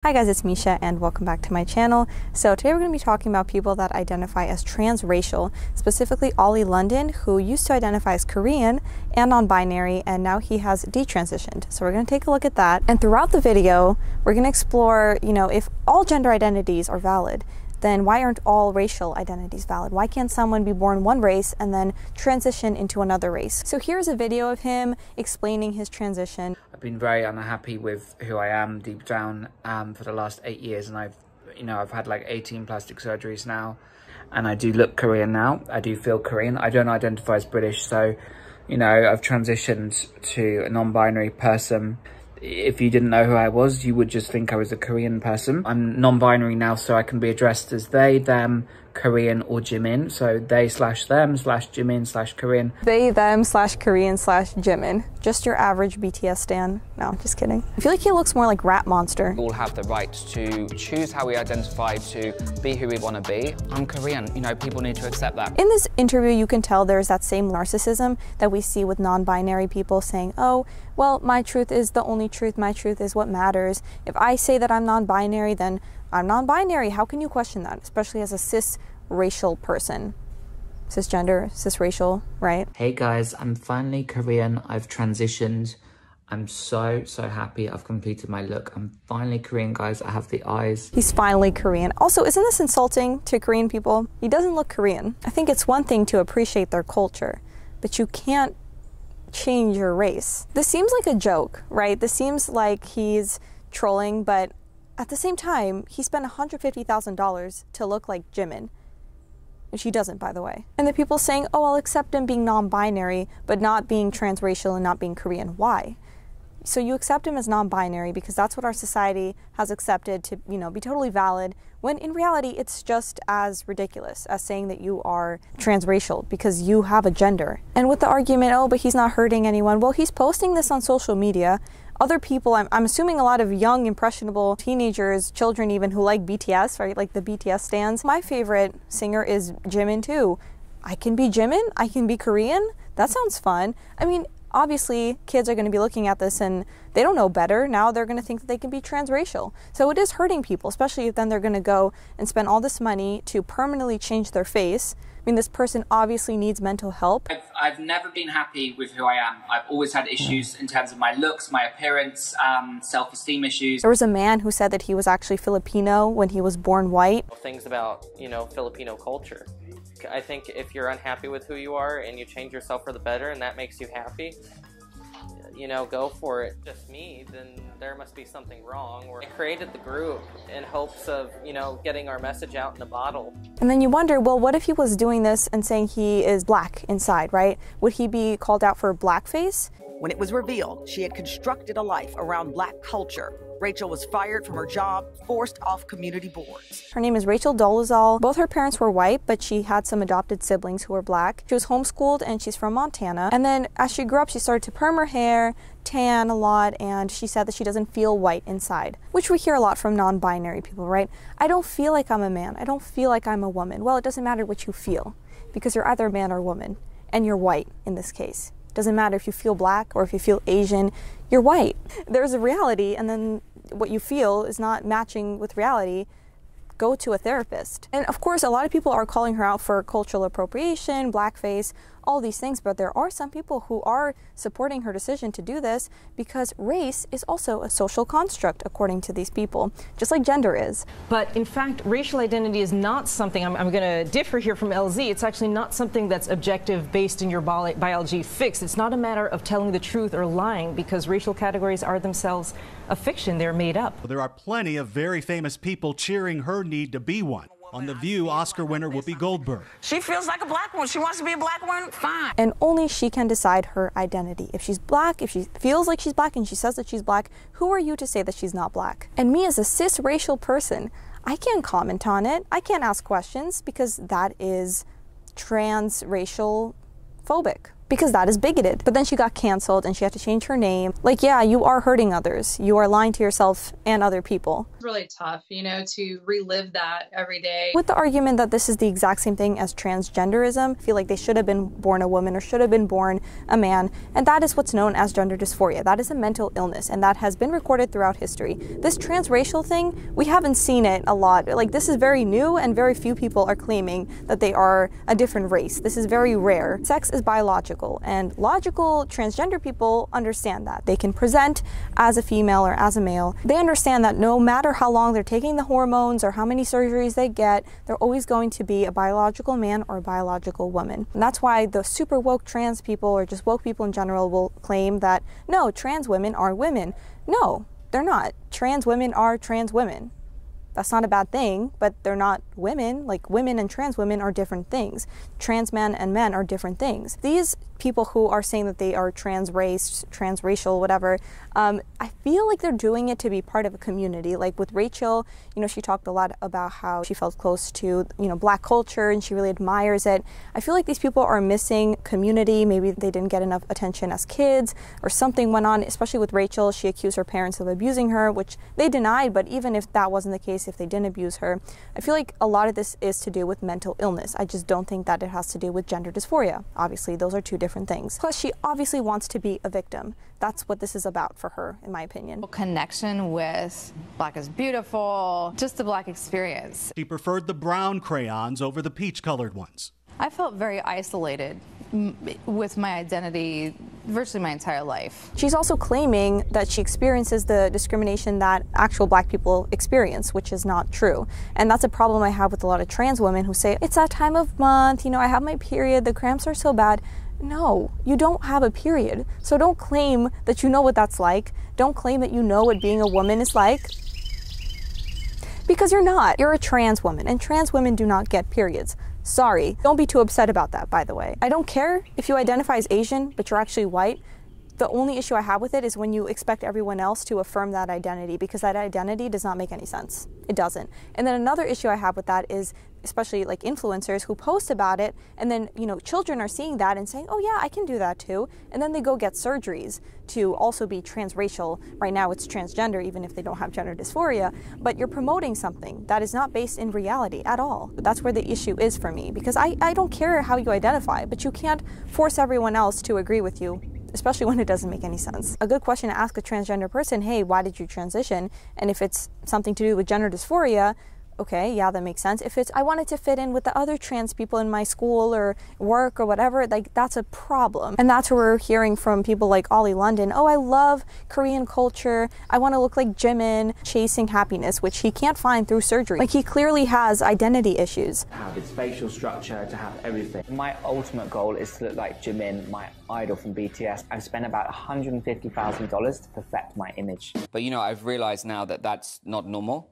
Hi guys, it's Misha and welcome back to my channel. So today we're going to be talking about people that identify as transracial, specifically Oli London, who used to identify as Korean and non-binary, and now he has detransitioned. So we're going to take a look at that. And throughout the video, we're going to explore, if all gender identities are valid, then why aren't all racial identities valid? Why can't someone be born one race and then transition into another race? So here's a video of him explaining his transition. I've been very unhappy with who I am deep down for the last 8 years, and I've had like 18 plastic surgeries now, and I do look Korean now. I do feel Korean. I don't identify as British, so I've transitioned to a non-binary person. If you didn't know who I was, you would just think I was a Korean person. I'm non-binary now, so I can be addressed as they, them, Korean, or Jimin. So they/them/Jimin/Korean. They, them/Korean/Jimin. Just your average BTS stan. No, just kidding. I feel like he looks more like Rat Monster. We all have the right to choose how we identify, to be who we want to be. I'm Korean, people need to accept that. In this interview, you can tell there's that same narcissism that we see with non-binary people saying, oh, well, my truth is the only truth. My truth is what matters. If I say that I'm non-binary, then I'm non-binary. How can you question that? Especially as a cis-racial person. Cisgender, cisracial, right? Hey guys, I'm finally Korean. I've transitioned. I'm so happy I've completed my look. I'm finally Korean, guys. I have the eyes. He's finally Korean. Also, isn't this insulting to Korean people? He doesn't look Korean. I think it's one thing to appreciate their culture, but you can't change your race. This seems like a joke, right? This seems like he's trolling, but at the same time, he spent $150,000 to look like Jimin, which he doesn't, by the way. And the people saying, oh, I'll accept him being non-binary, but not being transracial and not being Korean. Why? So you accept him as non-binary because that's what our society has accepted to, be totally valid, when in reality, it's just as ridiculous as saying that you are transracial because you have a gender. And with the argument, oh, but he's not hurting anyone. Well, he's posting this on social media. Other people, I'm assuming a lot of young, impressionable teenagers, children even, who like BTS, right? Like the BTS stans. My favorite singer is Jimin too. I can be Jimin? I can be Korean? That sounds fun. I mean, obviously, kids are going to be looking at this and they don't know better. Now they're going to think that they can be transracial. So it is hurting people, especially if then they're going to go and spend all this money to permanently change their face. I mean, this person obviously needs mental help. I've never been happy with who I am. I've always had issues in terms of my looks, my appearance, self-esteem issues. There was a man who said that he was actually Filipino when he was born white. Things about, Filipino culture. I think if you're unhappy with who you are and you change yourself for the better and that makes you happy, go for it. Just me, then there must be something wrong. I created the group in hopes of, getting our message out in a bottle. And then you wonder, well, what if he was doing this and saying he is black inside, right? Would he be called out for blackface? When it was revealed she had constructed a life around black culture, Rachel was fired from her job, forced off community boards. Her name is Rachel Dolezal. Both her parents were white, but she had some adopted siblings who were black. She was homeschooled and she's from Montana. And then as she grew up, she started to perm her hair, tan a lot, and she said that she doesn't feel white inside, which we hear a lot from non-binary people, right? I don't feel like I'm a man. I don't feel like I'm a woman. Well, it doesn't matter what you feel because you're either a man or a woman, and you're white in this case. It doesn't matter if you feel black or if you feel Asian, you're white. There's a reality, and then what you feel is not matching with reality. Go to a therapist. And of course, a lot of people are calling her out for cultural appropriation, blackface, all these things, but there are some people who are supporting her decision to do this because race is also a social construct, according to these people, just like gender is. But in fact, racial identity is not something, I'm going to differ here from LZ, it's actually not something that's objective based in your biology fixed. It's not a matter of telling the truth or lying because racial categories are themselves a fiction, they're made up. Well, there are plenty of very famous people cheering her need to be one. On The View, Oscar winner Whoopi Goldberg. She feels like a black woman. She wants to be a black woman, fine. And only she can decide her identity. If she's black, if she feels like she's black and she says that she's black, who are you to say that she's not black? And me as a cis-racial person, I can't comment on it. I can't ask questions because that is transracial phobic. because that is bigoted. But then she got canceled and she had to change her name. Like, yeah, you are hurting others. You are lying to yourself and other people. It's really tough, you know, to relive that every day. With the argument that this is the exact same thing as transgenderism, I feel like they should have been born a woman or should have been born a man, and that is what's known as gender dysphoria. That is a mental illness, and that has been recorded throughout history. This transracial thing, we haven't seen it a lot. Like, this is very new, and very few people are claiming that they are a different race. This is very rare. Sex is biological, and logical transgender people understand that. They can present as a female or as a male. They understand that no matter how long they're taking the hormones or how many surgeries they get, they're always going to be a biological man or a biological woman. And that's why the super woke trans people, or just woke people in general, will claim that, no, trans women are women. No, they're not. Trans women are trans women. That's not a bad thing, but they're not women. Like, women and trans women are different things. Trans men and men are different things. These people who are saying that they are trans-raced, transracial, whatever, I feel like they're doing it to be part of a community. Like with Rachel, you know, she talked a lot about how she felt close to, you know, Black culture and she really admires it. I feel like these people are missing community. Maybe they didn't get enough attention as kids or something went on, especially with Rachel. She accused her parents of abusing her, which they denied, but even if that wasn't the case, if they didn't abuse her, I feel like a lot of this is to do with mental illness. I just don't think that it has to do with gender dysphoria. Obviously, those are two different things. Plus, she obviously wants to be a victim. That's what this is about for her, in my opinion. Connection with Black is beautiful, just the Black experience. She preferred the brown crayons over the peach-colored ones. I felt very isolated with my identity virtually my entire life. She's also claiming that she experiences the discrimination that actual Black people experience, which is not true. And that's a problem I have with a lot of trans women who say, it's that time of month, you know, I have my period, the cramps are so bad. No, you don't have a period. So don't claim that you know what that's like. Don't claim that you know what being a woman is like. Because you're not. You're a trans woman, and trans women do not get periods. Sorry. Don't be too upset about that, by the way. I don't care if you identify as Asian, but you're actually white. The only issue I have with it is when you expect everyone else to affirm that identity, because that identity does not make any sense. It doesn't. And then another issue I have with that is, especially like influencers who post about it, and then, you know, children are seeing that and saying, oh yeah, I can do that too. And then they go get surgeries to also be transracial. Right now it's transgender, even if they don't have gender dysphoria, but you're promoting something that is not based in reality at all. That's where the issue is for me, because I don't care how you identify, but you can't force everyone else to agree with you, especially when it doesn't make any sense. A good question to ask a transgender person, hey, why did you transition? And if it's something to do with gender dysphoria, okay, yeah, that makes sense. If it's, I wanted to fit in with the other trans people in my school or work or whatever, like, that's a problem. And that's where we're hearing from people like Oli London, oh, I love Korean culture, I want to look like Jimin, chasing happiness, which he can't find through surgery. Like, he clearly has identity issues. To have its facial structure, to have everything. My ultimate goal is to look like Jimin, my idol from BTS. I've spent about $150,000 to perfect my image. But, you know, I've realized now that that's not normal.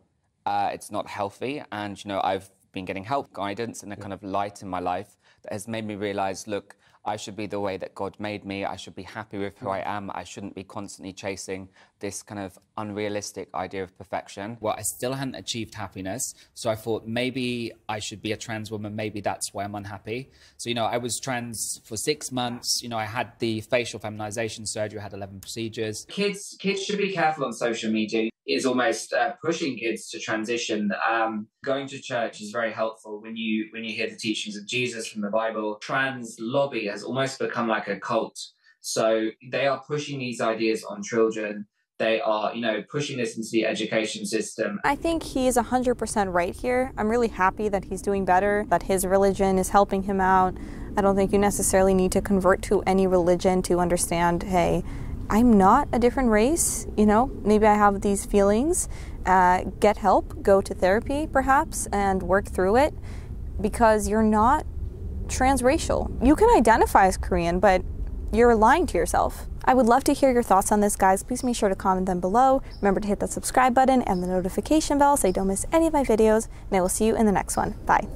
It's not healthy, and, you know, I've been getting help, guidance, and a kind of light in my life that has made me realize, look, I should be the way that God made me. I should be happy with who I am. I shouldn't be constantly chasing this kind of unrealistic idea of perfection. Well, I still hadn't achieved happiness, so I thought maybe I should be a trans woman. Maybe that's why I'm unhappy. So, you know, I was trans for 6 months. You know, I had the facial feminization surgery. I had 11 procedures. Kids should be careful on social media. Is almost pushing kids to transition. Going to church is very helpful when you hear the teachings of Jesus from the Bible. Trans lobby has almost become like a cult. So they are pushing these ideas on children. They are, you know, pushing this into the education system. I think he's 100% right here. I'm really happy that he's doing better, that his religion is helping him out. I don't think you necessarily need to convert to any religion to understand, hey, I'm not a different race, you know, maybe I have these feelings. Get help, go to therapy perhaps, and work through it, because you're not transracial. You can identify as Korean, but you're lying to yourself. I would love to hear your thoughts on this, guys. Please make sure to comment them below. Remember to hit that subscribe button and the notification bell so you don't miss any of my videos, and I will see you in the next one. Bye.